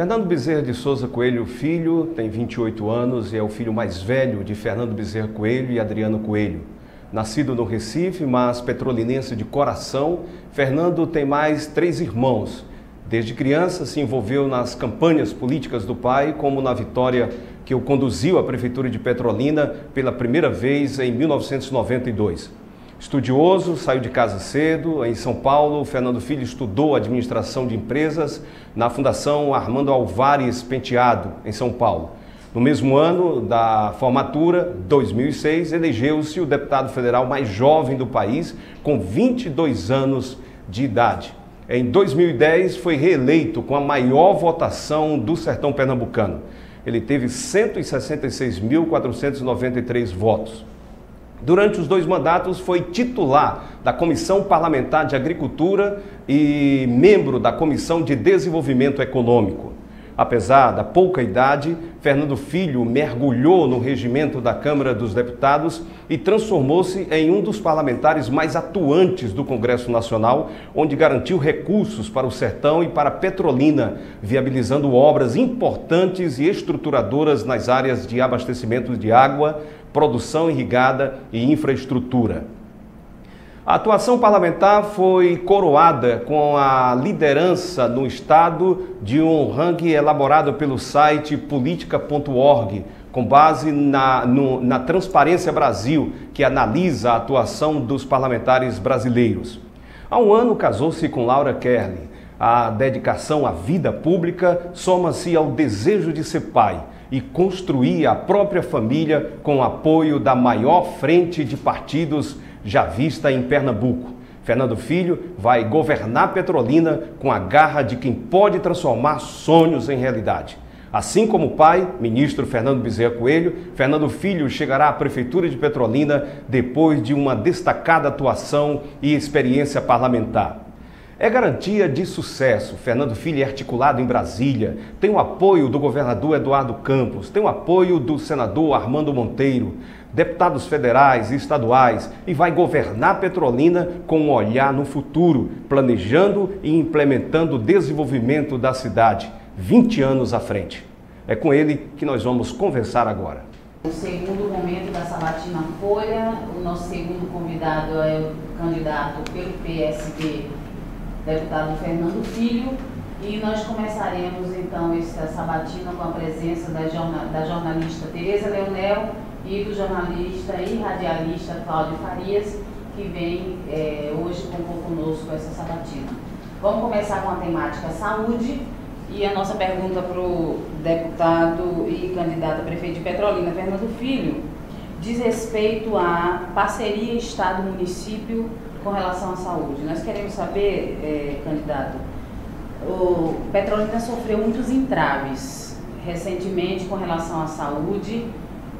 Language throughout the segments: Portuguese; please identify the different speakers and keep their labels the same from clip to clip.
Speaker 1: Fernando Bezerra de Souza Coelho Filho tem 28 anos e é o filho mais velho de Fernando Bezerra Coelho e Adriano Coelho. Nascido no Recife, mas petrolinense de coração, Fernando tem mais 3 irmãos. Desde criança se envolveu nas campanhas políticas do pai, como na vitória que o conduziu à Prefeitura de Petrolina pela primeira vez em 1992. Estudioso, saiu de casa cedo. Em São Paulo, Fernando Filho estudou administração de empresas na Fundação Armando Alvares Penteado, em São Paulo. No mesmo ano da formatura, 2006, elegeu-se o deputado federal mais jovem do país, com 22 anos de idade. Em 2010, foi reeleito com a maior votação do sertão pernambucano. Ele teve 166.493 votos. Durante os 2 mandatos, foi titular da Comissão Parlamentar de Agricultura e membro da Comissão de Desenvolvimento Econômico. Apesar da pouca idade, Fernando Filho mergulhou no regimento da Câmara dos Deputados e transformou-se em um dos parlamentares mais atuantes do Congresso Nacional, onde garantiu recursos para o sertão e para Petrolina, viabilizando obras importantes e estruturadoras nas áreas de abastecimento de água, produção irrigada e infraestrutura. A atuação parlamentar foi coroada com a liderança no Estado de um ranking elaborado pelo site politica.org, com base na Transparência Brasil, que analisa a atuação dos parlamentares brasileiros. Há um ano casou-se com Laura Kerlin. A dedicação à vida pública soma-se ao desejo de ser pai e construir a própria família com o apoio da maior frente de partidos já vista em Pernambuco. Fernando Filho vai governar Petrolina com a garra de quem pode transformar sonhos em realidade. Assim como o pai, ministro Fernando Bezerra Coelho, Fernando Filho chegará à Prefeitura de Petrolina depois de uma destacada atuação e experiência parlamentar. É garantia de sucesso. Fernando Filho é articulado em Brasília, tem o apoio do governador Eduardo Campos, tem o apoio do senador Armando Monteiro, deputados federais e estaduais, e vai governar Petrolina com um olhar no futuro, planejando e implementando o desenvolvimento da cidade, 20 anos à frente. É com ele que nós vamos conversar agora.
Speaker 2: O segundo momento da Sabatina Folha, o nosso segundo convidado é o candidato pelo PSB, deputado Fernando Filho, e nós começaremos então essa sabatina com a presença da jornalista Tereza Leonel e do jornalista e radialista Cláudio Farias, que vem hoje compor conosco essa sabatina. Vamos começar com a temática saúde, e a nossa pergunta para o deputado e candidato a prefeito de Petrolina, Fernando Filho, diz respeito à parceria Estado-município com relação à saúde. Nós queremos saber, candidato, o Petrolina sofreu muitos entraves recentemente com relação à saúde,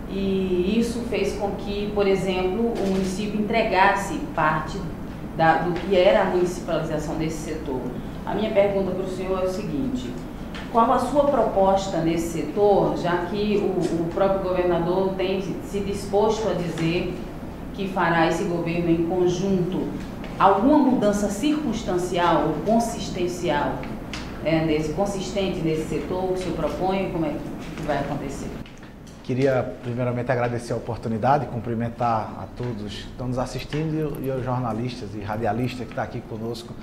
Speaker 2: e isso fez com que, por exemplo, o município entregasse parte do que era a municipalização desse setor. A minha pergunta para o senhor é o seguinte: qual a sua proposta nesse setor, já que o próprio governador tem se disposto a dizer que fará esse governo em conjunto? Alguma mudança circunstancial ou consistencial consistente nesse setor que o senhor propõe? Como é que vai acontecer?
Speaker 3: Queria primeiramente agradecer a oportunidade, cumprimentar a todos que estão nos assistindo e aos jornalistas e radialistas que estão aqui conosco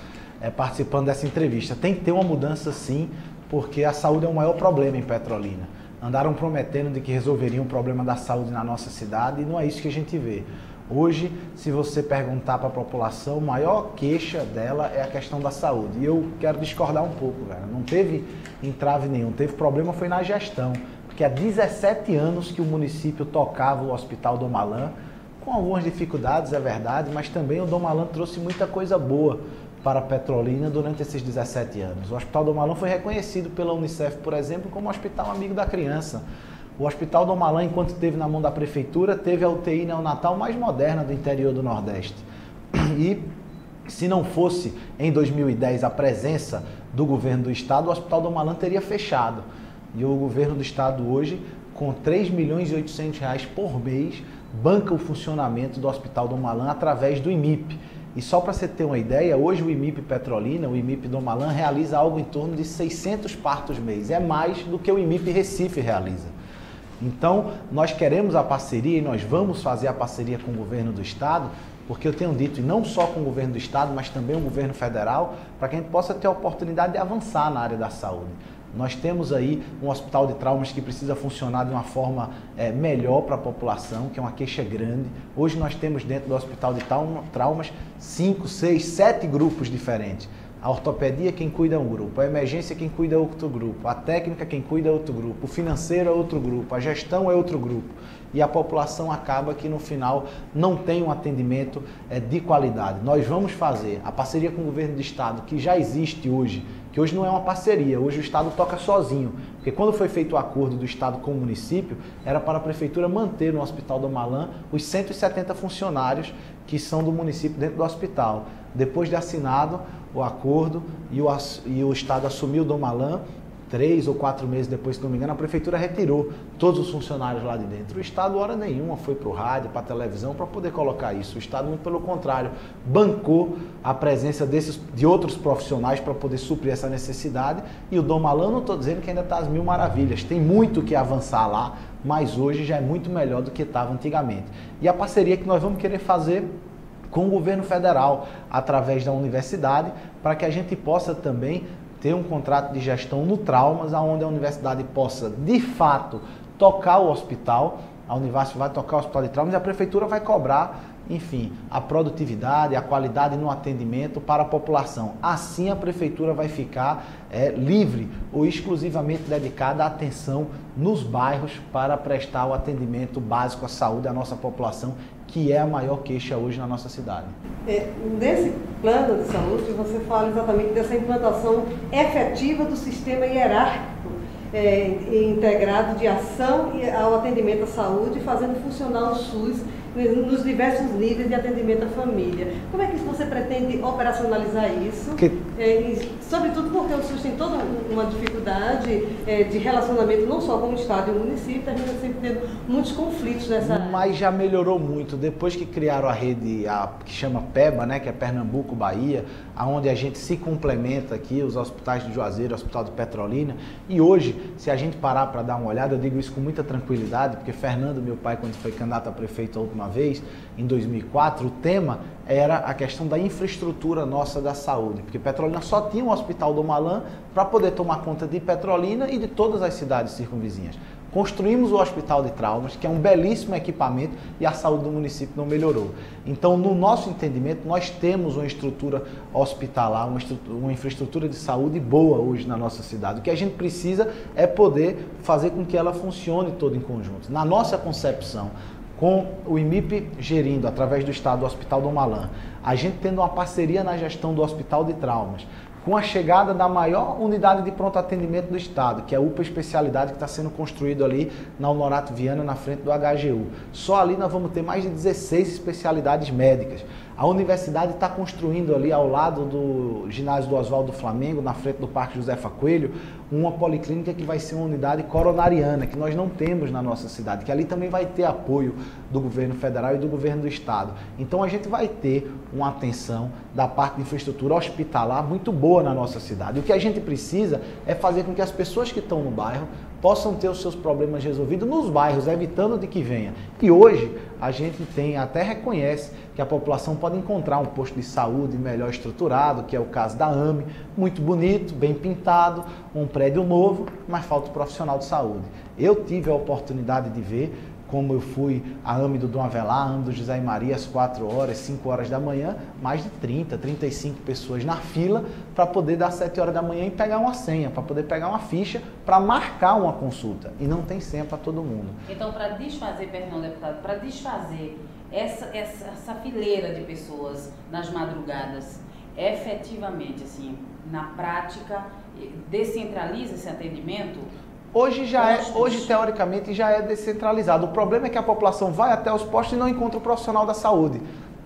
Speaker 3: participando dessa entrevista. Tem que ter uma mudança sim, porque a saúde é o maior problema em Petrolina. Andaram prometendo de que resolveriam o problema da saúde na nossa cidade e não é isso que a gente vê. Hoje, se você perguntar para a população, a maior queixa dela é a questão da saúde. E eu quero discordar um pouco, cara. Não teve entrave nenhum, teve problema foi na gestão. Porque há 17 anos que o município tocava o Hospital Dom Malan, com algumas dificuldades, é verdade, mas também o Dom Malan trouxe muita coisa boa para Petrolina durante esses 17 anos. O Hospital Dom Malan foi reconhecido pela Unicef, por exemplo, como Hospital Amigo da Criança. O Hospital Dom Malan, enquanto esteve na mão da prefeitura, teve a UTI neonatal mais moderna do interior do Nordeste. E se não fosse, em 2010, a presença do governo do estado, o Hospital Dom Malan teria fechado. E o governo do estado hoje, com R$3.800.000 por mês, banca o funcionamento do Hospital Dom Malan através do IMIP. E só para você ter uma ideia, hoje o IMIP Petrolina, o IMIP Dom Alan, realiza algo em torno de 600 partos mês. É mais do que o IMIP Recife realiza. Então, nós queremos a parceria e nós vamos fazer a parceria com o governo do estado, porque eu tenho dito, e não só com o governo do estado, mas também o governo federal, para que a gente possa ter a oportunidade de avançar na área da saúde. Nós temos aí um hospital de traumas que precisa funcionar de uma forma melhor para a população, que é uma queixa grande. Hoje nós temos dentro do hospital de traumas 5, 6, 7 grupos diferentes. A ortopedia quem cuida é um grupo, a emergência quem cuida é outro grupo, a técnica quem cuida é outro grupo, o financeiro é outro grupo, a gestão é outro grupo. E a população acaba que no final não tem um atendimento de qualidade. Nós vamos fazer a parceria com o governo do estado, que já existe hoje, que hoje não é uma parceria, hoje o estado toca sozinho. Porque quando foi feito o acordo do estado com o município, era para a prefeitura manter no Hospital Dom Alan os 170 funcionários que são do município dentro do hospital. Depois de assinado o acordo e o estado assumiu o Dom Alan, 3 ou 4 meses depois, se não me engano, a prefeitura retirou todos os funcionários lá de dentro. O estado, hora nenhuma, foi para o rádio, para a televisão, para poder colocar isso. O estado, muito pelo contrário, bancou a presença de outros profissionais para poder suprir essa necessidade. E o Dom Alan, não estou dizendo que ainda está às mil maravilhas, tem muito que avançar lá, mas hoje já é muito melhor do que estava antigamente. E a parceria que nós vamos querer fazer com o governo federal, através da universidade, para que a gente possa também ter um contrato de gestão no Traumas, onde a universidade possa, de fato, tocar o hospital. A Univasf vai tocar o Hospital de Traumas e a prefeitura vai cobrar, enfim, a produtividade, a qualidade no atendimento para a população. Assim a prefeitura vai ficar livre ou exclusivamente dedicada à atenção nos bairros para prestar o atendimento básico à saúde da nossa população, que é a maior queixa hoje na nossa cidade.
Speaker 4: Nesse plano de saúde, você fala exatamente dessa implantação efetiva do sistema hierárquico integrado de ação ao atendimento à saúde, fazendo funcionar o SUS nos diversos níveis de atendimento à família. Como é que você pretende operacionalizar isso? Sobretudo porque o SUS tem toda uma dificuldade de relacionamento não só com o Estado e o município, a gente está sempre tendo muitos conflitos nessa área.
Speaker 3: Mas já melhorou muito. Depois que criaram a rede que chama PEBA, né, que é Pernambuco, Bahia, onde a gente se complementa aqui, os hospitais de Juazeiro, o Hospital de Petrolina. E hoje, se a gente parar para dar uma olhada, eu digo isso com muita tranquilidade, porque Fernando, meu pai, quando foi candidato a prefeito a última vez, em 2004, o tema era a questão da infraestrutura nossa da saúde, porque Petrolina só tinha um Hospital Dom Alan para poder tomar conta de Petrolina e de todas as cidades circunvizinhas. Construímos o Hospital de Traumas, que é um belíssimo equipamento, e a saúde do município não melhorou. Então, no nosso entendimento, nós temos uma estrutura hospitalar, uma infraestrutura de saúde boa hoje na nossa cidade. O que a gente precisa é poder fazer com que ela funcione toda em conjunto. Na nossa concepção, com o IMIP gerindo, através do Estado, o Hospital Dom Alan, a gente tendo uma parceria na gestão do Hospital de Traumas, com a chegada da maior unidade de pronto atendimento do estado, que é a UPA Especialidade, que está sendo construído ali na Honorato Viana, na frente do HGU. Só ali nós vamos ter mais de 16 especialidades médicas. A universidade está construindo ali ao lado do ginásio do Oswaldo Flamengo, na frente do Parque Josefa Coelho, uma policlínica que vai ser uma unidade coronariana, que nós não temos na nossa cidade, que ali também vai ter apoio do governo federal e do governo do estado. Então a gente vai ter uma atenção da parte de infraestrutura hospitalar muito boa na nossa cidade. O que a gente precisa é fazer com que as pessoas que estão no bairro possam ter os seus problemas resolvidos nos bairros, evitando de que venha. E hoje a gente até reconhece que a população pode encontrar um posto de saúde melhor estruturado, que é o caso da AME, muito bonito, bem pintado, um prédio novo, mas falta o profissional de saúde. Eu tive a oportunidade de ver como eu fui a AME do Dom Avelar, a AME do José e Maria, às 4 horas, 5 horas da manhã, mais de 30, 35 pessoas na fila para poder dar 7 horas da manhã e pegar uma senha, para poder pegar uma ficha para marcar uma consulta. E não tem senha para todo mundo.
Speaker 2: Então, para desfazer, perdão, deputado, para desfazer essa fileira de pessoas nas madrugadas, efetivamente, assim, na prática, descentraliza esse atendimento?
Speaker 3: Hoje teoricamente já é descentralizado. O problema é que a população vai até os postos e não encontra o profissional da saúde.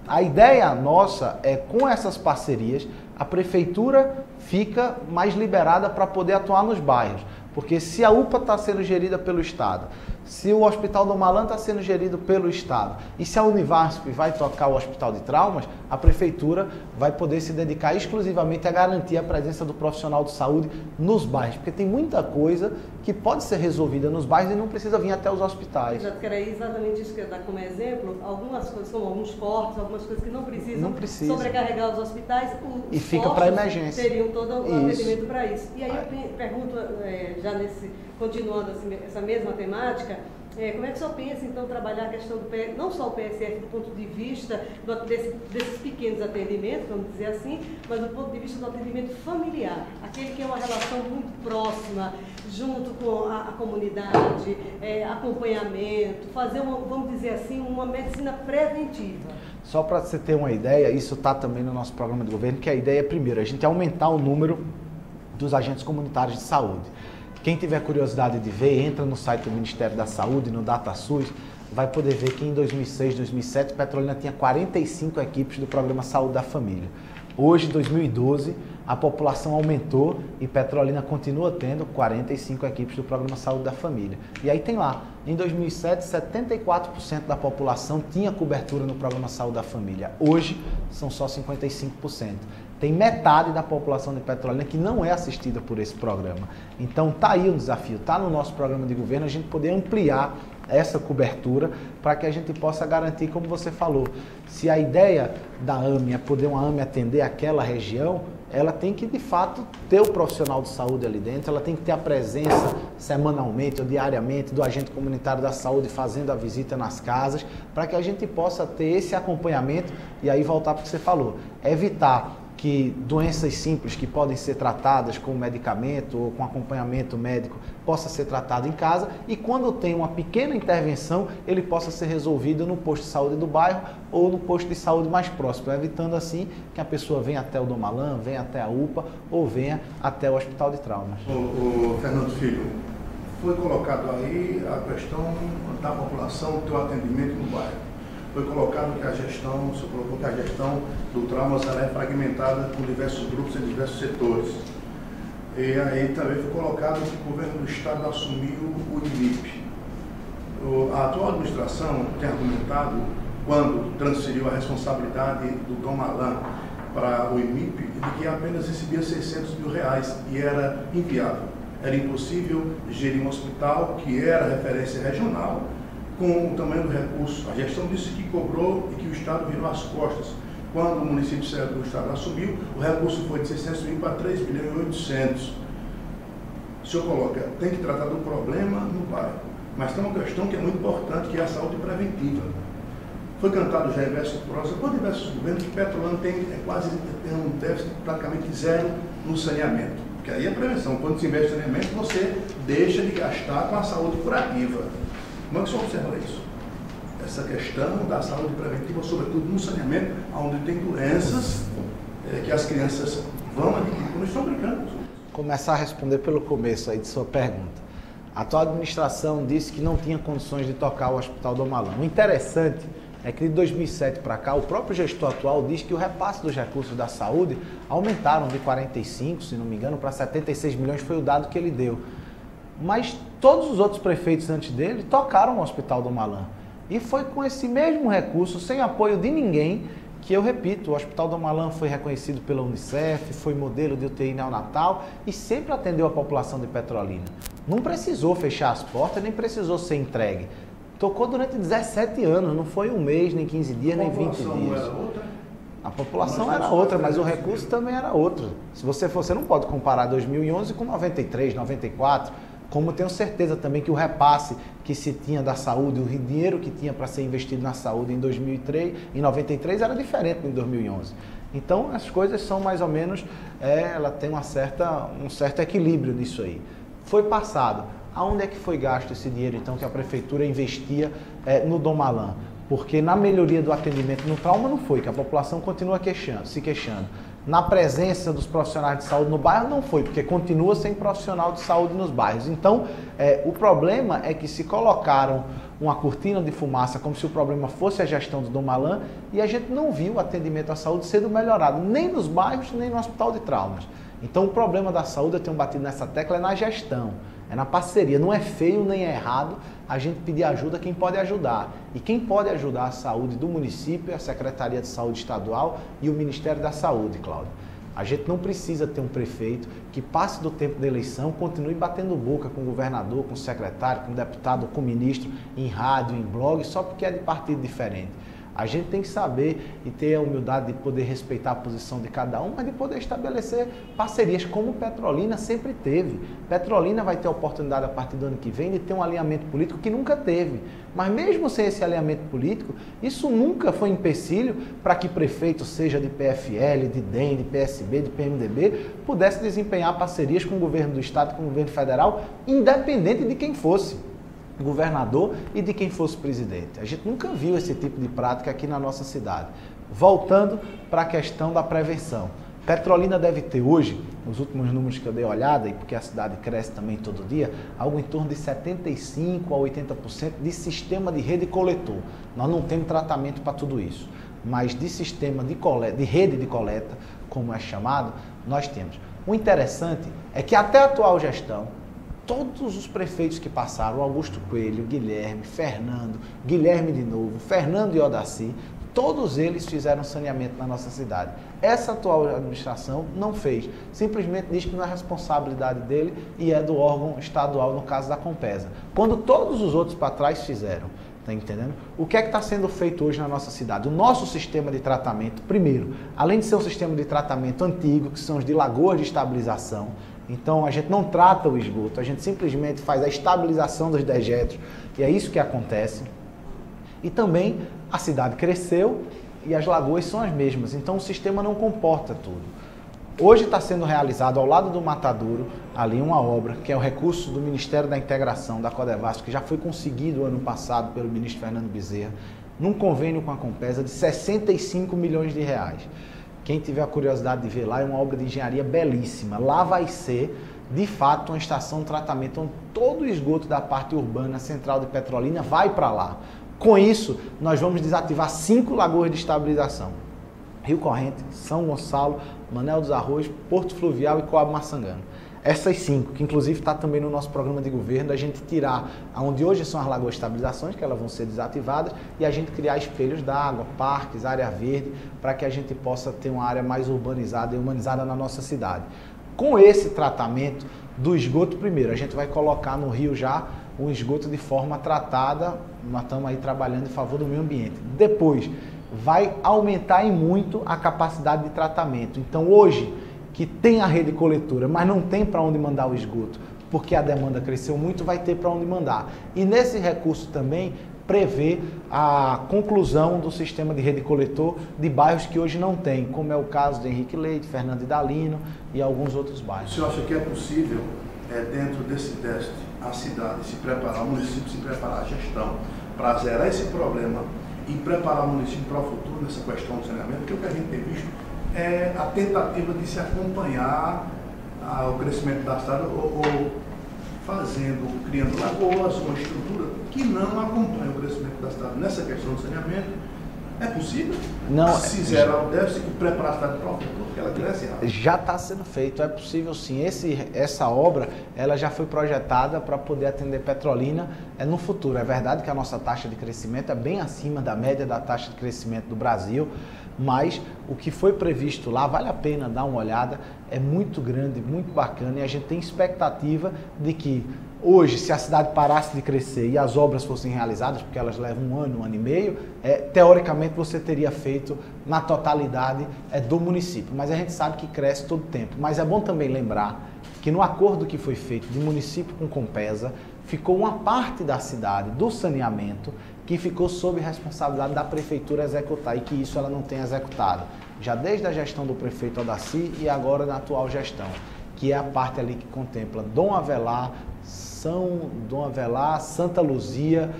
Speaker 3: A ideia nossa é, com essas parcerias, a prefeitura fica mais liberada para poder atuar nos bairros. Porque se a UPA está sendo gerida pelo Estado, Se o Hospital Dom Malan está sendo gerido pelo Estado e se a Univasp vai tocar o Hospital de Traumas, a Prefeitura vai poder se dedicar exclusivamente a garantir a presença do profissional de saúde nos bairros, porque tem muita coisa que pode ser resolvida nos bairros e não precisa vir até os hospitais.
Speaker 4: Exato, que era exatamente isso que eu ia dar como exemplo. Algumas coisas, como alguns cortes, algumas coisas que não precisam sobrecarregar os hospitais,
Speaker 3: e fica para emergência.
Speaker 4: Teriam todo o atendimento para isso. E aí eu pergunto, já continuando essa mesma temática, como é que o senhor pensa, então, trabalhar a questão não só o PSF do ponto de vista desses pequenos atendimentos, vamos dizer assim, mas do ponto de vista do atendimento familiar, aquele que é uma relação muito próxima, junto com a comunidade, acompanhamento, fazer, vamos dizer assim, uma medicina preventiva.
Speaker 3: Só para você ter uma ideia, isso está também no nosso programa de governo, que a ideia é, primeiro, a gente aumentar o número dos agentes comunitários de saúde. Quem tiver curiosidade de ver, entra no site do Ministério da Saúde, no DataSUS, vai poder ver que em 2006, 2007, Petrolina tinha 45 equipes do Programa Saúde da Família. Hoje, 2012, a população aumentou e Petrolina continua tendo 45 equipes do Programa Saúde da Família. E aí tem lá, em 2007, 74% da população tinha cobertura no Programa Saúde da Família. Hoje, são só 55%. Tem metade da população de Petrolina que não é assistida por esse programa. Então tá aí o desafio, tá no nosso programa de governo a gente poder ampliar essa cobertura para que a gente possa garantir, como você falou, se a ideia da AME é poder uma AME atender aquela região, ela tem que de fato ter o profissional de saúde ali dentro, ela tem que ter a presença semanalmente ou diariamente do agente comunitário da saúde fazendo a visita nas casas, para que a gente possa ter esse acompanhamento e aí voltar para o que você falou, evitar que doenças simples que podem ser tratadas com medicamento ou com acompanhamento médico possa ser tratado em casa e quando tem uma pequena intervenção ele possa ser resolvido no posto de saúde do bairro ou no posto de saúde mais próximo, evitando assim que a pessoa venha até o Dom Malan, venha até a UPA ou venha até o Hospital de Traumas.
Speaker 5: O Fernando Filho, foi colocado aí a questão da população ter o atendimento no bairro. Foi colocado que a gestão, você colocou que a gestão do traumas ela é fragmentada por diversos grupos em diversos setores. E aí também foi colocado que o governo do estado assumiu o INIP. A atual administração tem argumentado, quando transferiu a responsabilidade do Dom Malan para o INIP, de que apenas recebia R$600 mil e era inviável. Era impossível gerir um hospital que era referência regional, com o tamanho do recurso. A gestão disse que cobrou e que o Estado virou as costas. Quando o município do Estado assumiu, o recurso foi de 600 mil para 3 bilhões e 800. O senhor coloca, tem que tratar do problema no bairro. Mas tem uma questão que é muito importante, que é a saúde preventiva. Foi cantado já em diversos prosa, por diversos governos, que Petrolina tem um déficit praticamente zero no saneamento. Porque aí é prevenção. Quando se investe em saneamento, você deixa de gastar com a saúde curativa. Como é que o senhor observa isso? Essa questão da saúde preventiva, sobretudo no saneamento, onde tem doenças que as crianças vão adquirir quando estão brincando.
Speaker 3: Começar a responder pelo começo aí de sua pergunta. A atual administração disse que não tinha condições de tocar o Hospital Dom Malan. O interessante é que de 2007 para cá, o próprio gestor atual diz que o repasse dos recursos da saúde aumentaram de 45, se não me engano, para 76 milhões, foi o dado que ele deu. Mas todos os outros prefeitos antes dele tocaram o Hospital Dom Malan. E foi com esse mesmo recurso, sem apoio de ninguém, que eu repito, o Hospital Dom Malan foi reconhecido pela Unicef, foi modelo de UTI neonatal e sempre atendeu a população de Petrolina. Não precisou fechar as portas, nem precisou ser entregue. Tocou durante 17 anos, não foi um mês, nem 15 dias, nem 20 dias.
Speaker 5: Era outra?
Speaker 3: A população era outra, mas o recurso também era outro. Se você não pode comparar 2011 com 93, 94, como tenho certeza também que o repasse que se tinha da saúde, o dinheiro que tinha para ser investido na saúde em 2003, em 93 era diferente em 2011. Então as coisas são mais ou menos, ela tem um certo equilíbrio nisso aí. Foi passado. Aonde é que foi gasto esse dinheiro então que a prefeitura investia no Dom Malan? Porque na melhoria do atendimento no trauma não foi, que a população continua se queixando. Na presença dos profissionais de saúde no bairro não foi, porque continua sem profissional de saúde nos bairros. Então, o problema é que se colocaram uma cortina de fumaça como se o problema fosse a gestão do Dom Malan e a gente não viu o atendimento à saúde sendo melhorado, nem nos bairros, nem no Hospital de Traumas. Então, o problema da saúde, eu tenho batido nessa tecla, é na gestão. é na parceria. Não é feio nem é errado a gente pedir ajuda a quem pode ajudar. E quem pode ajudar a saúde do município é a Secretaria de Saúde Estadual e o Ministério da Saúde, Cláudio. A gente não precisa ter um prefeito que passe do tempo da eleição, continue batendo boca com o governador, com o secretário, com o deputado, com o ministro, em rádio, em blog, só porque é de partido diferente. A gente tem que saber e ter a humildade de poder respeitar a posição de cada um, mas de poder estabelecer parcerias, como Petrolina sempre teve. Petrolina vai ter a oportunidade, a partir do ano que vem, de ter um alinhamento político que nunca teve. Mas mesmo sem esse alinhamento político, isso nunca foi empecilho para que prefeito, seja de PFL, de DEM, de PSB, de PMDB, pudesse desempenhar parcerias com o governo do Estado, com o governo federal, independente de quem fosse governador e de quem fosse presidente. A gente nunca viu esse tipo de prática aqui na nossa cidade. Voltando para a questão da prevenção. Petrolina deve ter hoje, nos últimos números que eu dei olhada, e porque a cidade cresce também todo dia, algo em torno de 75% a 80% de sistema de rede coletor. Nós não temos tratamento para tudo isso, mas de sistema de coleta, de rede de coleta, como é chamado, nós temos. O interessante é que até a atual gestão, todos os prefeitos que passaram, Augusto Coelho, Guilherme, Fernando, Guilherme de novo, Fernando e Odaci, todos eles fizeram saneamento na nossa cidade. Essa atual administração não fez. Simplesmente diz que não é responsabilidade dele e é do órgão estadual, no caso da Compesa. Quando todos os outros para trás fizeram. Está entendendo? O que é que está sendo feito hoje na nossa cidade? O nosso sistema de tratamento, primeiro, além de ser um sistema de tratamento antigo, que são os de lagoas de estabilização, então a gente não trata o esgoto, a gente simplesmente faz a estabilização dos dejetos, e é isso que acontece. E também a cidade cresceu e as lagoas são as mesmas, então o sistema não comporta tudo. Hoje está sendo realizado ao lado do Matadouro, ali uma obra, que é o recurso do Ministério da Integração, da Codevasf, que já foi conseguido ano passado pelo ministro Fernando Bezerra, num convênio com a Compesa de 65 milhões de reais. Quem tiver a curiosidade de ver lá, é uma obra de engenharia belíssima. Lá vai ser, de fato, uma estação de tratamento onde todo o esgoto da parte urbana central de Petrolina vai para lá. Com isso, nós vamos desativar 5 lagoas de estabilização. Rio Corrente, São Gonçalo, Manel dos Arroios, Porto Fluvial e Coab Maçangano. Essas 5, que inclusive está também no nosso programa de governo, a gente tirar onde hoje são as lagoas de estabilizações, que elas vão ser desativadas, e a gente criar espelhos d'água, parques, área verde, para que a gente possa ter uma área mais urbanizada e humanizada na nossa cidade. Com esse tratamento do esgoto, primeiro, a gente vai colocar no rio já o esgoto de forma tratada, nós estamos aí trabalhando em favor do meio ambiente. Depois, vai aumentar em muito a capacidade de tratamento. Então hoje, que tem a rede coletora, mas não tem para onde mandar o esgoto, porque a demanda cresceu muito, vai ter para onde mandar. E nesse recurso também prevê a conclusão do sistema de rede coletor de bairros que hoje não tem, como é o caso de Henrique Leite, Fernando Idalino e alguns outros bairros.
Speaker 5: O senhor acha que é possível, dentro desse teste, a cidade se preparar, o município se preparar, a gestão, para zerar esse problema e preparar o município para o futuro nessa questão do saneamento? Porque o que a gente tem visto é a tentativa de se acompanhar o crescimento da cidade ou criando lagoas, uma estrutura que não acompanha o crescimento da cidade nessa questão do saneamento. É possível?
Speaker 3: Não,
Speaker 5: se zerar o déficit e preparar a cidade para o futuro, porque ela cresce rápido.
Speaker 3: Já está sendo feito, é possível sim. Essa obra ela já foi projetada para poder atender Petrolina no futuro. É verdade que a nossa taxa de crescimento é bem acima da média da taxa de crescimento do Brasil, mas o que foi previsto lá, vale a pena dar uma olhada, é muito grande, muito bacana, e a gente tem expectativa de que hoje, se a cidade parasse de crescer e as obras fossem realizadas, porque elas levam um ano e meio, teoricamente você teria feito na totalidade do município, mas a gente sabe que cresce todo o tempo. Mas é bom também lembrar que no acordo que foi feito de município com Compesa, ficou uma parte da cidade, do saneamento, que ficou sob responsabilidade da prefeitura executar, e que isso ela não tem executado, já desde a gestão do prefeito Odaci e agora na atual gestão, que é a parte ali que contempla Dom Avelar, Santa Luzia,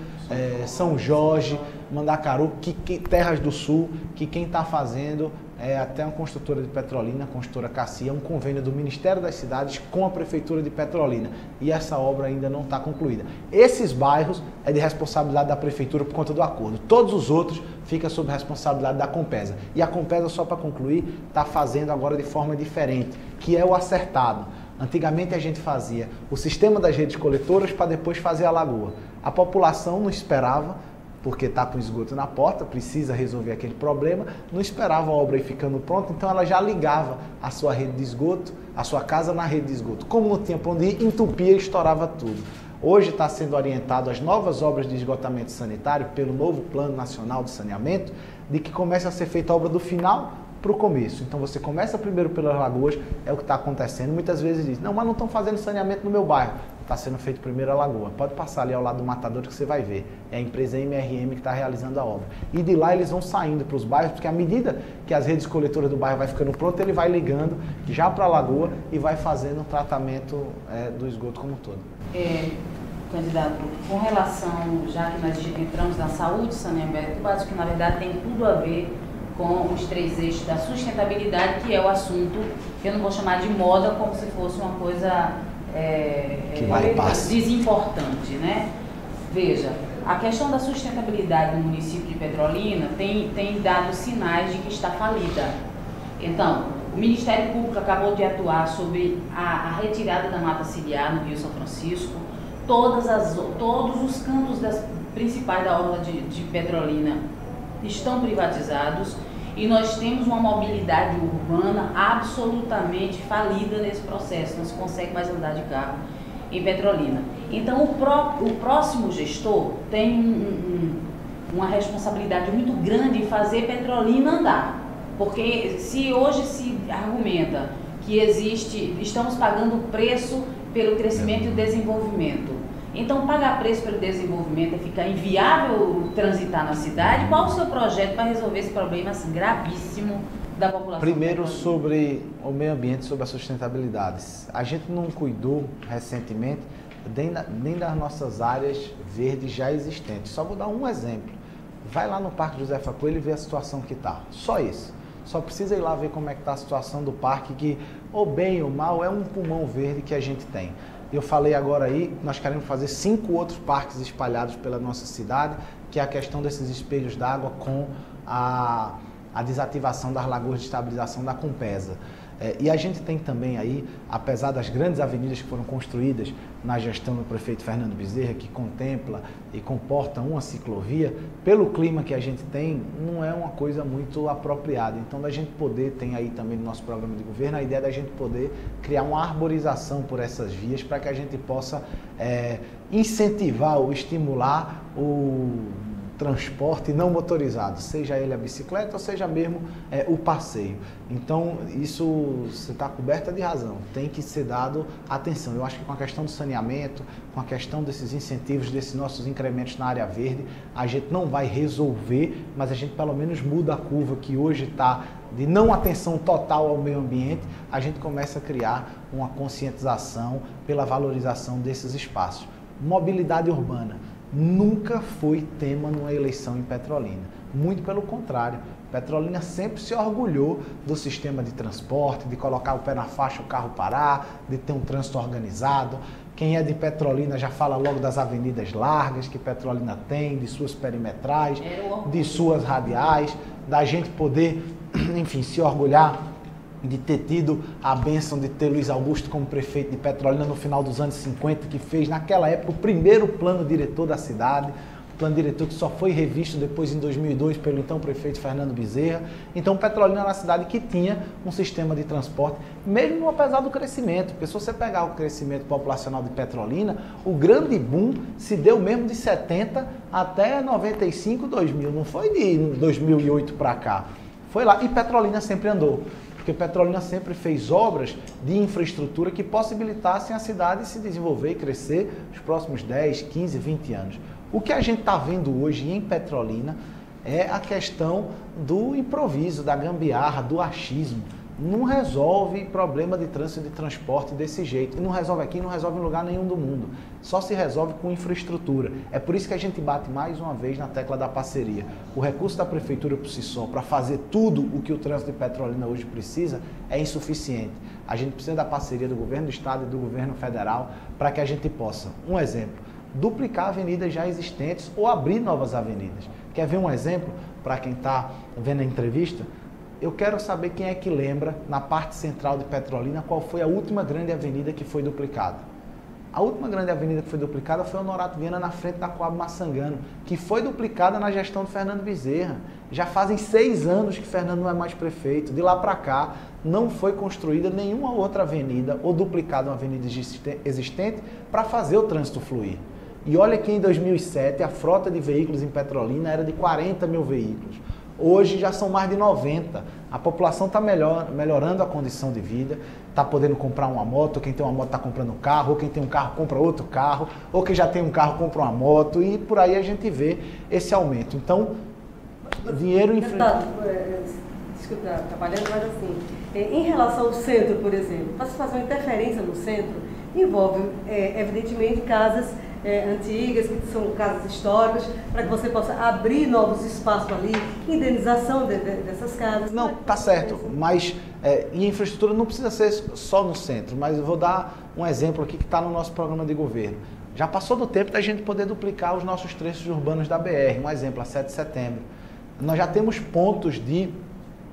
Speaker 3: São Jorge, Mandacaru, Terras do Sul, que quem está fazendo é até uma construtora de Petrolina, a construtora Cassia, um convênio do Ministério das Cidades com a Prefeitura de Petrolina. E essa obra ainda não está concluída. Esses bairros é de responsabilidade da Prefeitura por conta do acordo. Todos os outros ficam sob responsabilidade da Compesa. E a Compesa, só para concluir, está fazendo agora de forma diferente, que é o acertado. Antigamente a gente fazia o sistema das redes coletoras para depois fazer a lagoa. A população não esperava, porque está com esgoto na porta, precisa resolver aquele problema, não esperava a obra ir ficando pronta, então ela já ligava a sua rede de esgoto, a sua casa na rede de esgoto. Como não tinha para onde ir, entupia e estourava tudo. Hoje está sendo orientado as novas obras de esgotamento sanitário pelo novo Plano Nacional de Saneamento, de que começa a ser feita a obra do final para o começo. Então você começa primeiro pelas lagoas, é o que está acontecendo. Muitas vezes diz, não, mas não estão fazendo saneamento no meu bairro. Está sendo feito primeiro a lagoa. Pode passar ali ao lado do matador que você vai ver. É a empresa MRM que está realizando a obra. E de lá eles vão saindo para os bairros, porque à medida que as redes coletoras do bairro vai ficando prontas, ele vai ligando já para a lagoa e vai fazendo o tratamento do esgoto como um todo.
Speaker 2: Candidato, com relação, já que nós entramos na saúde, saneamento básico, que na verdade tem tudo a ver com os 3 eixos da sustentabilidade, que é o assunto que eu não vou chamar de moda como se fosse uma coisa
Speaker 3: que vale passe.
Speaker 2: Desimportante, né? Veja, a questão da sustentabilidade no município de Petrolina tem dado sinais de que está falida. Então, o Ministério Público acabou de atuar sobre a retirada da mata ciliar no Rio São Francisco. Todos os cantos principais da orla de Petrolina estão privatizados e nós temos uma mobilidade urbana absolutamente falida nesse processo. Não se consegue mais andar de carro em Petrolina. Então, o próximo gestor tem uma responsabilidade muito grande em fazer Petrolina andar. Porque se hoje se argumenta que estamos pagando preço pelo crescimento e o desenvolvimento. Então, pagar preço pelo desenvolvimento é ficar inviável transitar na cidade? Qual o seu projeto para resolver esse problema assim, gravíssimo da população?
Speaker 3: Primeiro, sobre o meio ambiente, sobre a sustentabilidade. A gente não cuidou recentemente nem das nossas áreas verdes já existentes. Só vou dar um exemplo. Vai lá no Parque Josefa Coelho e vê a situação que está. Só isso. Só precisa ir lá ver como é que está a situação do parque, que, ou bem ou mal, é um pulmão verde que a gente tem. Eu falei agora aí, nós queremos fazer 5 outros parques espalhados pela nossa cidade, que é a questão desses espelhos d'água com a desativação das lagoas de estabilização da Compesa. E a gente tem também aí, apesar das grandes avenidas que foram construídas na gestão do prefeito Fernando Bezerra, que contempla e comporta uma ciclovia, pelo clima que a gente tem, não é uma coisa muito apropriada. Então, da gente poder, tem aí também no nosso programa de governo, a ideia da gente poder criar uma arborização por essas vias para que a gente possa incentivar ou estimular o transporte não motorizado, seja ele a bicicleta ou seja mesmo o passeio. Então, isso você está coberta de razão, tem que ser dado atenção. Eu acho que com a questão do saneamento, com a questão desses incentivos, desses nossos incrementos na área verde, a gente não vai resolver, mas a gente pelo menos muda a curva que hoje está de não atenção total ao meio ambiente, a gente começa a criar uma conscientização pela valorização desses espaços. Mobilidade urbana nunca foi tema numa eleição em Petrolina. Muito pelo contrário. Petrolina sempre se orgulhou do sistema de transporte, de colocar o pé na faixa, o carro parar, de ter um trânsito organizado. Quem é de Petrolina já fala logo das avenidas largas que Petrolina tem, de suas perimetrais, de suas radiais, da gente poder, enfim, se orgulhar de ter tido a bênção de ter Luiz Augusto como prefeito de Petrolina no final dos anos 50, que fez naquela época o primeiro plano diretor da cidade, plano diretor que só foi revisto depois em 2002 pelo então prefeito Fernando Bezerra. Então Petrolina era uma cidade que tinha um sistema de transporte, mesmo apesar do crescimento, porque se você pegar o crescimento populacional de Petrolina, o grande boom se deu mesmo de 70 até 95, 2000, não foi de 2008 para cá, foi lá, e Petrolina sempre andou. Porque Petrolina sempre fez obras de infraestrutura que possibilitassem a cidade se desenvolver e crescer nos próximos 10, 15, 20 anos. O que a gente está vendo hoje em Petrolina é a questão do improviso, da gambiarra, do achismo. Não resolve problema de trânsito e de transporte desse jeito. E não resolve aqui, não resolve em lugar nenhum do mundo. Só se resolve com infraestrutura. É por isso que a gente bate mais uma vez na tecla da parceria. O recurso da prefeitura por si só, para fazer tudo o que o trânsito de Petrolina hoje precisa, é insuficiente. A gente precisa da parceria do governo do estado e do governo federal para que a gente possa, um exemplo, duplicar avenidas já existentes ou abrir novas avenidas. Quer ver um exemplo para quem está vendo a entrevista? Eu quero saber quem é que lembra, na parte central de Petrolina, qual foi a última grande avenida que foi duplicada. A última grande avenida que foi duplicada foi Honorato Viana, na frente da Coab Massangano, que foi duplicada na gestão de Fernando Bezerra. Já fazem 6 anos que Fernando não é mais prefeito. De lá para cá, não foi construída nenhuma outra avenida ou duplicada uma avenida existente para fazer o trânsito fluir. E olha que em 2007 a frota de veículos em Petrolina era de 40 mil veículos. Hoje já são mais de 90. A população está melhorando a condição de vida, está podendo comprar uma moto, quem tem uma moto está comprando um carro, ou quem tem um carro compra outro carro, ou quem já tem um carro compra uma moto, e por aí a gente vê esse aumento. Então, dinheiro...
Speaker 4: Deputado, desculpa, trabalhando, mas assim, em relação ao centro, por exemplo, para se fazer uma interferência no centro, envolve, evidentemente, casas antigas, que são casas históricas, para que você possa abrir novos espaços ali, indenização dessas casas.
Speaker 3: Não, tá certo, mas e a infraestrutura não precisa ser só no centro, mas eu vou dar um exemplo aqui que está no nosso programa de governo. Já passou do tempo da gente poder duplicar os nossos trechos urbanos da BR, um exemplo, a 7 de setembro. Nós já temos pontos de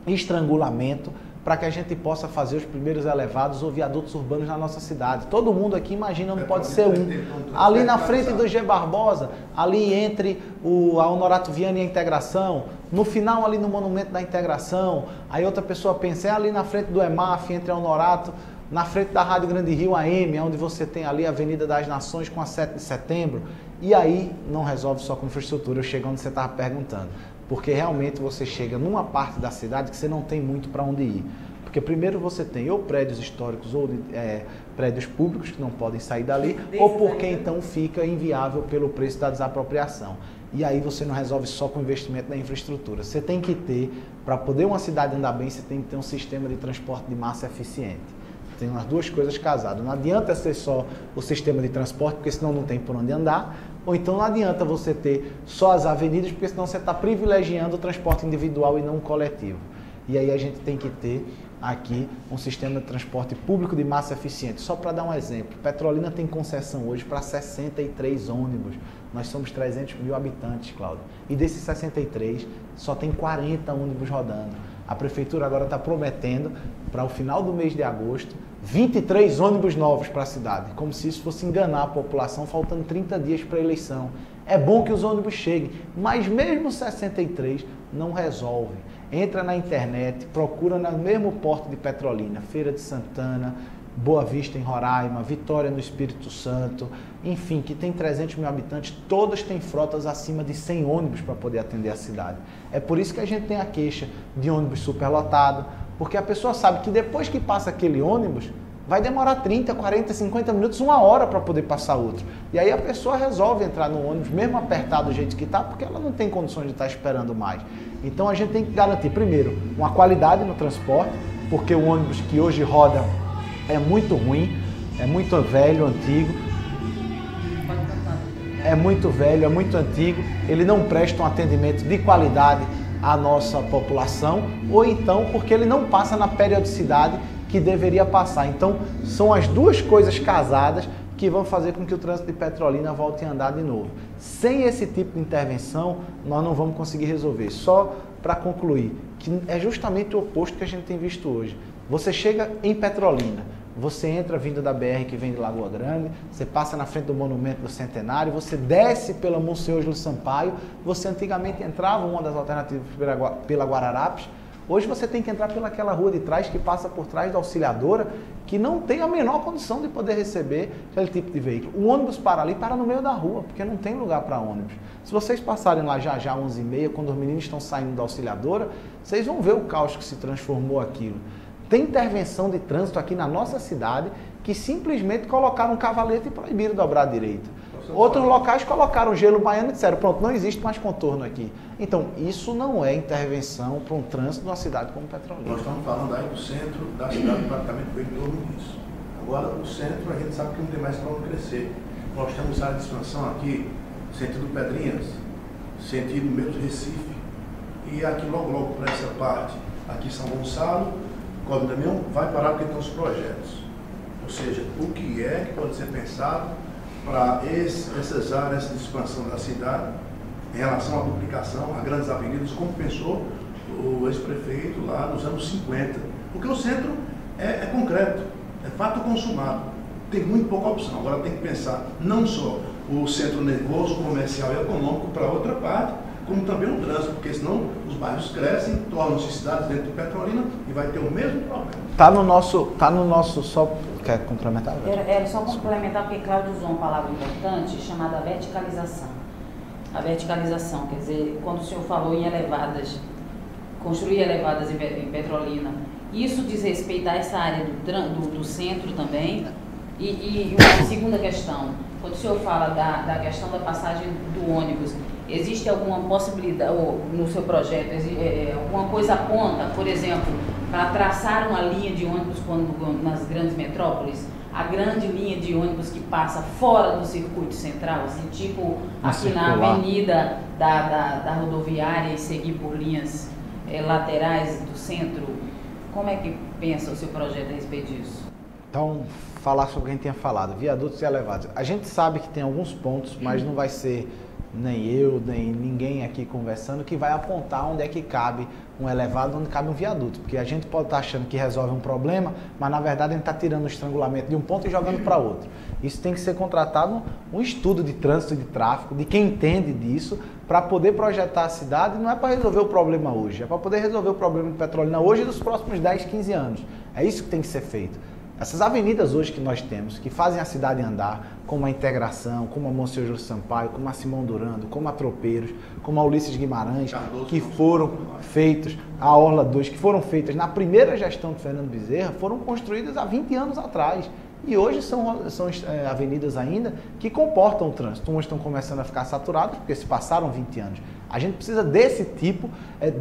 Speaker 3: estrangulamento para que a gente possa fazer os primeiros elevados ou viadutos urbanos na nossa cidade. Todo mundo aqui imagina, não pode ser um. Ali na frente do G. Barbosa, ali entre a Honorato Viana e a Integração, no final ali no Monumento da Integração, aí outra pessoa pensa, ali na frente do EMAF, entre a Honorato, na frente da Rádio Grande Rio AM, onde você tem ali a Avenida das Nações com a 7 de setembro, e aí não resolve só com infraestrutura, eu chego onde você estava perguntando. Porque realmente você chega numa parte da cidade que você não tem muito para onde ir. Porque primeiro você tem ou prédios históricos ou prédios públicos que não podem sair dali, ou porque então fica inviável pelo preço da desapropriação. E aí você não resolve só com o investimento na infraestrutura. Você tem que ter, para poder uma cidade andar bem, você tem que ter um sistema de transporte de massa eficiente. Tem as duas coisas casadas. Não adianta ser só o sistema de transporte, porque senão não tem por onde andar. Ou então não adianta você ter só as avenidas, porque senão você está privilegiando o transporte individual e não o coletivo. E aí a gente tem que ter aqui um sistema de transporte público de massa eficiente. Só para dar um exemplo, Petrolina tem concessão hoje para 63 ônibus. Nós somos 300 mil habitantes, Cláudio. E desses 63, só tem 40 ônibus rodando. A prefeitura agora está prometendo, para o final do mês de agosto, 23 ônibus novos para a cidade, como se isso fosse enganar a população, faltando 30 dias para a eleição. É bom que os ônibus cheguem, mas mesmo 63 não resolve. Entra na internet, procura no mesmo porto de Petrolina, Feira de Santana, Boa Vista em Roraima, Vitória no Espírito Santo, enfim, que tem 300 mil habitantes, todas têm frotas acima de 100 ônibus para poder atender a cidade. É por isso que a gente tem a queixa de ônibus superlotado, porque a pessoa sabe que depois que passa aquele ônibus, vai demorar 30, 40, 50 minutos, 1 hora para poder passar outro. E aí a pessoa resolve entrar no ônibus, mesmo apertado do jeito que está, porque ela não tem condições de estar esperando mais. Então a gente tem que garantir, primeiro, uma qualidade no transporte, porque o ônibus que hoje roda é muito ruim, é muito velho, antigo. É muito velho, é muito antigo, ele não presta um atendimento de qualidade à nossa população, ou então porque ele não passa na periodicidade que deveria passar. Então, são as duas coisas casadas que vão fazer com que o trânsito de Petrolina volte a andar de novo. Sem esse tipo de intervenção, nós não vamos conseguir resolver. Só para concluir, que é justamente o oposto que a gente tem visto hoje. Você chega em Petrolina, você entra vindo da BR que vem de Lagoa Grande, você passa na frente do Monumento do Centenário, você desce pela Monsenhor Júlio Sampaio, você antigamente entrava uma das alternativas pela Guararapes, hoje você tem que entrar pelaquela rua de trás que passa por trás da Auxiliadora, que não tem a menor condição de poder receber aquele tipo de veículo. O ônibus para ali, para no meio da rua, porque não tem lugar para ônibus. Se vocês passarem lá já 11h30, quando os meninos estão saindo da Auxiliadora, vocês vão ver o caos que se transformou aquilo. Tem intervenção de trânsito aqui na nossa cidade que simplesmente colocaram um cavalete e proibiram dobrar à direita. Outros locais colocaram gelo baiano e disseram, pronto, não existe mais contorno aqui. Então, isso não é intervenção para um trânsito numa cidade como Petrolina.
Speaker 5: Nós estamos falando aí do centro da cidade, praticamente veio todo isso. Agora, o centro, a gente sabe que não tem mais para onde crescer. Nós temos área de expansão aqui, sentido Pedrinhas, sentido mesmo Recife, e aqui logo para essa parte, aqui São Gonçalo, Código Damião, vai parar porque tem os projetos. Ou seja, o que é que pode ser pensado para essas áreas de expansão da cidade, em relação à duplicação, a grandes avenidas, como pensou o ex-prefeito lá nos anos 50. Porque o centro é concreto, é fato consumado. Tem muito pouca opção. Agora tem que pensar não só o centro nervoso, comercial e econômico para outra parte, como também o trânsito, porque senão os bairros crescem, tornam-se cidades dentro de Petrolina e vai ter o mesmo problema.
Speaker 3: Tá no nosso só... Quer complementar?
Speaker 2: Era só complementar, porque Cláudio usou uma palavra importante chamada verticalização. A verticalização, quer dizer, quando o senhor falou em elevadas, construir elevadas em Petrolina, isso diz respeito a essa área do centro também. E uma segunda questão, quando o senhor fala da questão da passagem do ônibus, existe alguma possibilidade, ou no seu projeto, alguma coisa aponta, por exemplo, para traçar uma linha de ônibus nas grandes metrópoles, a grande linha de ônibus que passa fora do circuito central, assim, tipo aqui na avenida da rodoviária e seguir por linhas laterais do centro? Como é que pensa o seu projeto a respeito disso?
Speaker 3: Então, falar sobre o que a gente tinha falado, viadutos e elevados. A gente sabe que tem alguns pontos, mas não vai ser nem eu, nem ninguém aqui conversando que vai apontar onde é que cabe um elevado, onde cabe um viaduto. Porque a gente pode estar achando que resolve um problema, mas na verdade a gente está tirando o estrangulamento de um ponto e jogando para outro. Isso tem que ser contratado um estudo de trânsito e de tráfego, de quem entende disso, para poder projetar a cidade. Não é para resolver o problema hoje, é para poder resolver o problema de Petrolina hoje e dos próximos 10, 15 anos. É isso que tem que ser feito. Essas avenidas hoje que nós temos, que fazem a cidade andar, como a Integração, como a Monsenhor Júlio Sampaio, como a Simão Durando, como a Tropeiros, como a Ulisses Guimarães, que foram feitos, a Orla 2, que foram feitas na primeira gestão de Fernando Bezerra, foram construídas há 20 anos atrás. E hoje são avenidas ainda que comportam o trânsito. Umas estão começando a ficar saturadas, porque se passaram 20 anos. A gente precisa desse tipo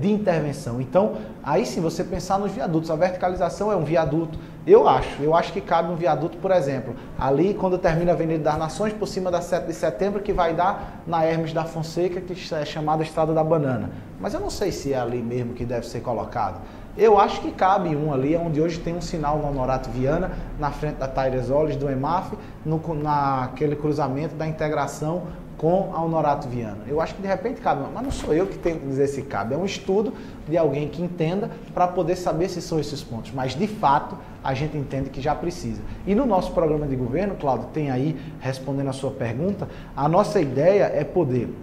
Speaker 3: de intervenção. Então, aí sim, você pensar nos viadutos. A verticalização é um viaduto. Eu acho que cabe um viaduto, por exemplo, ali quando termina a Avenida das Nações, por cima da 7 de setembro, que vai dar na Hermes da Fonseca, que é chamada Estrada da Banana. Mas eu não sei se é ali mesmo que deve ser colocado. Eu acho que cabe um ali, onde hoje tem um sinal no Honorato Viana, na frente da Tairesoles, do EMAF, naquele cruzamento da Integração com a Honorato Viana. Eu acho que de repente cabe, mas não sou eu que tenho que dizer se cabe, é um estudo de alguém que entenda para poder saber se são esses pontos, mas de fato a gente entende que já precisa. E no nosso programa de governo, Cláudio, tem aí, respondendo a sua pergunta, a nossa ideia é poder,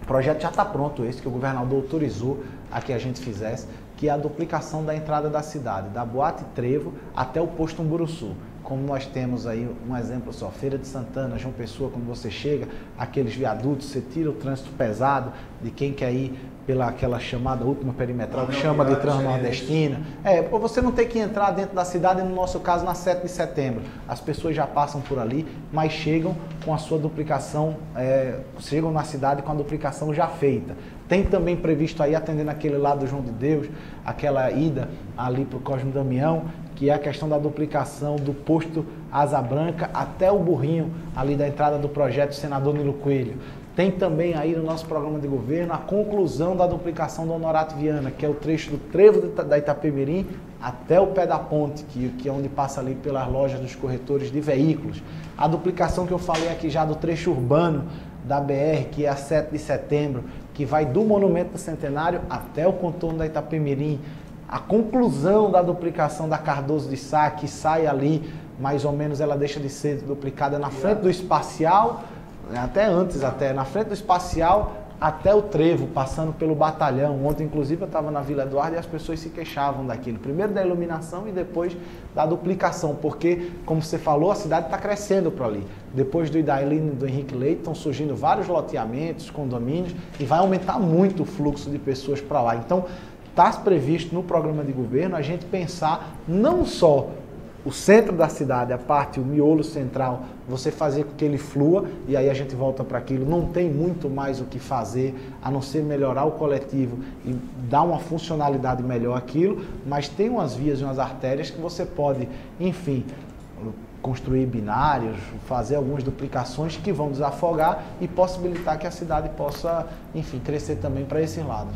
Speaker 3: o projeto já está pronto, esse que o governador autorizou a que a gente fizesse, que é a duplicação da entrada da cidade, da Boate Trevo até o posto Umburuçu. Como nós temos aí um exemplo só, Feira de Santana, João Pessoa, quando você chega, aqueles viadutos, você tira o trânsito pesado de quem quer ir pelaquela chamada última perimetral, que chama de Transnordestina. Para você não ter que entrar dentro da cidade, no nosso caso, na 7 de setembro. As pessoas já passam por ali, mas chegam com a sua duplicação, chegam na cidade com a duplicação já feita. Tem também previsto aí, atendendo aquele lado do João de Deus, aquela ida ali para o Cosme Damião, que é a questão da duplicação do posto Asa Branca até o Burrinho, ali da entrada do projeto Senador Nilo Coelho. Tem também aí no nosso programa de governo a conclusão da duplicação do Honorato Viana, que é o trecho do trevo da Itapemirim até o pé da ponte, que é onde passa ali pelas lojas dos corretores de veículos. A duplicação que eu falei aqui já do trecho urbano da BR, que é a 7 de setembro, que vai do Monumento do Centenário até o contorno da Itapemirim. A conclusão da duplicação da Cardoso de Sá, que sai ali, mais ou menos ela deixa de ser duplicada na frente do Espacial, até antes, na frente do Espacial, até o Trevo, passando pelo Batalhão. Ontem, inclusive, eu estava na Vila Eduardo e as pessoas se queixavam daquilo. Primeiro da iluminação e depois da duplicação, porque, como você falou, a cidade está crescendo por ali. Depois do Idailino e do Henrique Leite, estão surgindo vários loteamentos, condomínios, e vai aumentar muito o fluxo de pessoas para lá. Então, está previsto no programa de governo a gente pensar não só o centro da cidade, a parte, o miolo central, você fazer com que ele flua, e aí a gente volta para aquilo, não tem muito mais o que fazer, a não ser melhorar o coletivo e dar uma funcionalidade melhor àquilo, mas tem umas vias e umas artérias que você pode, enfim, construir binários, fazer algumas duplicações que vão desafogar e possibilitar que a cidade possa, enfim, crescer também para esse lado.